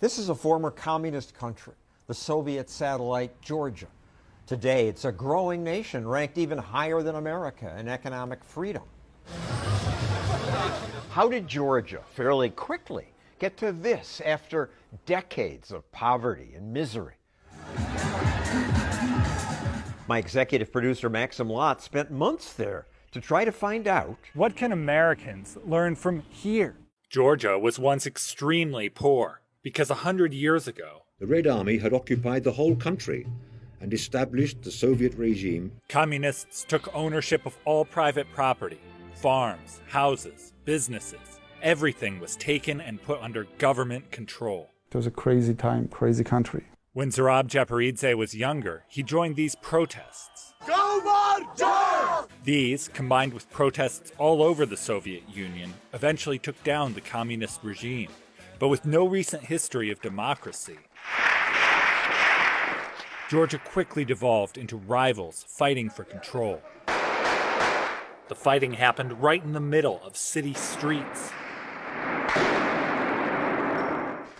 This is a former communist country, the Soviet satellite Georgia. Today, it's a growing nation ranked even higher than America in economic freedom. How did Georgia fairly quickly get to this after decades of poverty and misery? My executive producer, Maxim Lott, spent months there to try to find out. What can Americans learn from here? Georgia was once extremely poor because 100 years ago, the Red Army had occupied the whole country and established the Soviet regime. Communists took ownership of all private property, farms, houses, businesses. Everything was taken and put under government control. It was a crazy time, crazy country. When Zurab Japaridze was younger, he joined these protests. These, combined with protests all over the Soviet Union, eventually took down the communist regime. But with no recent history of democracy, Georgia quickly devolved into rivals fighting for control. The fighting happened right in the middle of city streets.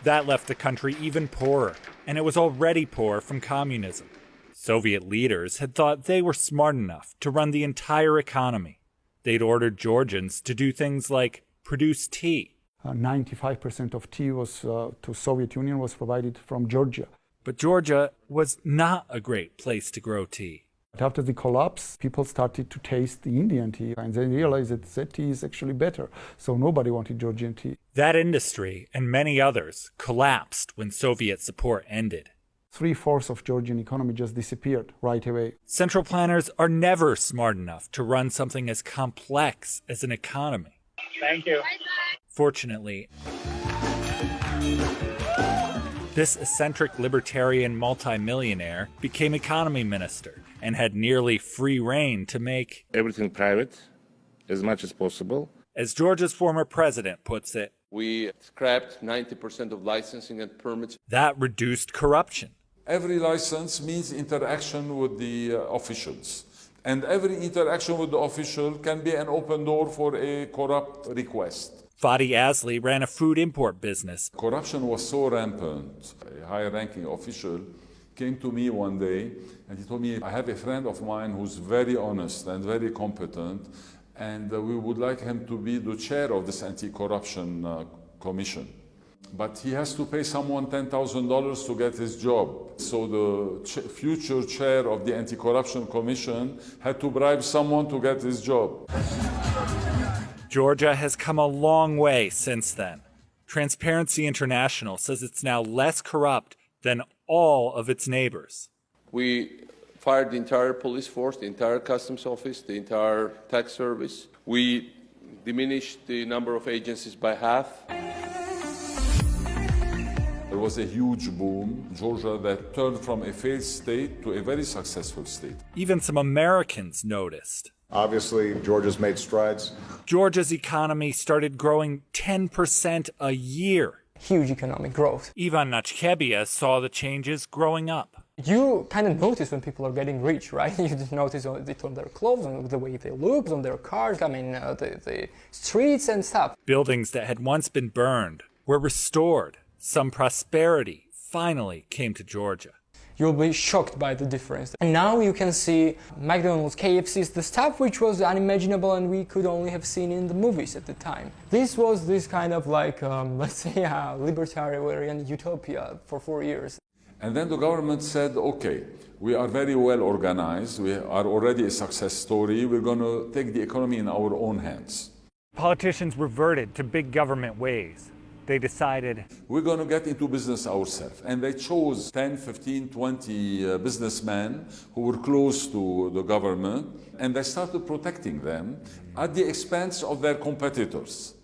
That left the country even poorer, and it was already poor from communism. Soviet leaders had thought they were smart enough to run the entire economy. They'd ordered Georgians to do things like produce tea. 95% of tea was to Soviet Union was provided from Georgia. But Georgia was not a great place to grow tea. But after the collapse, people started to taste the Indian tea, and they realized that that tea is actually better. So nobody wanted Georgian tea. That industry and many others collapsed when Soviet support ended. 3/4 of Georgian economy just disappeared right away. Central planners are never smart enough to run something as complex as an economy. Thank you. Fortunately, this eccentric libertarian multimillionaire became economy minister and had nearly free rein to make everything private as much as possible. As Georgia's former president puts it, we scrapped 90% of licensing and permits. That reduced corruption. Every license means interaction with the officials. And every interaction with the official can be an open door for a corrupt request. Fadi Asli ran a food import business. Corruption was so rampant. A high-ranking official came to me one day and he told me, I have a friend of mine who's very honest and very competent, and we would like him to be the chair of this anti-corruption commission. But he has to pay someone $10,000 to get his job. So the future chair of the anti-corruption commission had to bribe someone to get his job. Georgia has come a long way since then. Transparency International says it's now less corrupt than all of its neighbors. We fired the entire police force, the entire customs office, the entire tax service. We diminished the number of agencies by half. There was a huge boom, Georgia, that turned from a failed state to a very successful state. Even some Americans noticed. Obviously, Georgia's made strides. Georgia's economy started growing 10% a year. Huge economic growth. Ivan Nachkebia saw the changes growing up. You kind of notice when people are getting rich, right? You just notice it on their clothes, on the way they look, on their cars, the streets and stuff. Buildings that had once been burned were restored. Some prosperity finally came to Georgia. You'll be shocked by the difference. And now you can see McDonald's, KFC's, the stuff which was unimaginable and we could only have seen in the movies at the time. This was this kind of like, let's say, libertarian utopia for 4 years. And then the government said, okay, we are very well organized, we are already a success story, we're going to take the economy in our own hands. Politicians reverted to big government ways. They decided, we're going to get into business ourselves. And they chose 10, 15, 20 businessmen who were close to the government, and they started protecting them at the expense of their competitors.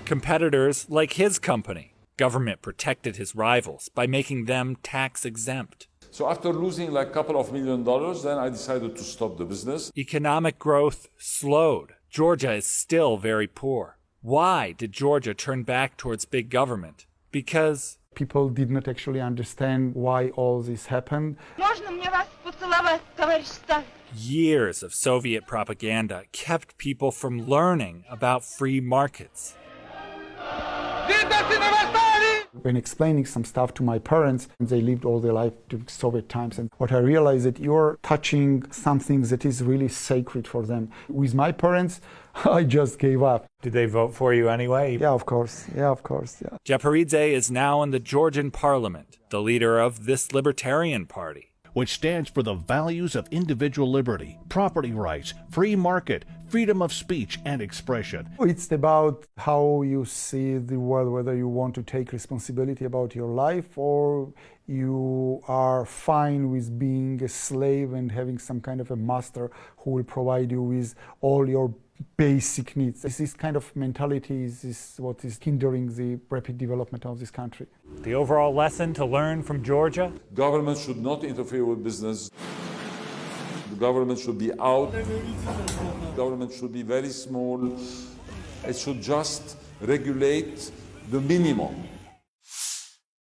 Competitors like his company. Government protected his rivals by making them tax exempt. So after losing like a couple of $1 million, then I decided to stop the business. Economic growth slowed. Georgia is still very poor. Why did Georgia turn back towards big government? Because people did not actually understand why all this happened. Years of Soviet propaganda kept people from learning about free markets. When explaining some stuff to my parents, they lived all their life during Soviet times. And what I realized that you're touching something that is really sacred for them. With my parents, I just gave up. Did they vote for you anyway? Yeah, of course. Yeah. Japaridze is now in the Georgian parliament, the leader of this libertarian party, which stands for the values of individual liberty, property rights, free market, freedom of speech and expression. It's about how you see the world, whether you want to take responsibility about your life or you are fine with being a slave and having some kind of a master who will provide you with all your basic needs. This kind of mentality is what is hindering the rapid development of this country. The overall lesson to learn from Georgia? Government should not interfere with business. The government should be out. Government should be very small. It should just regulate the minimum.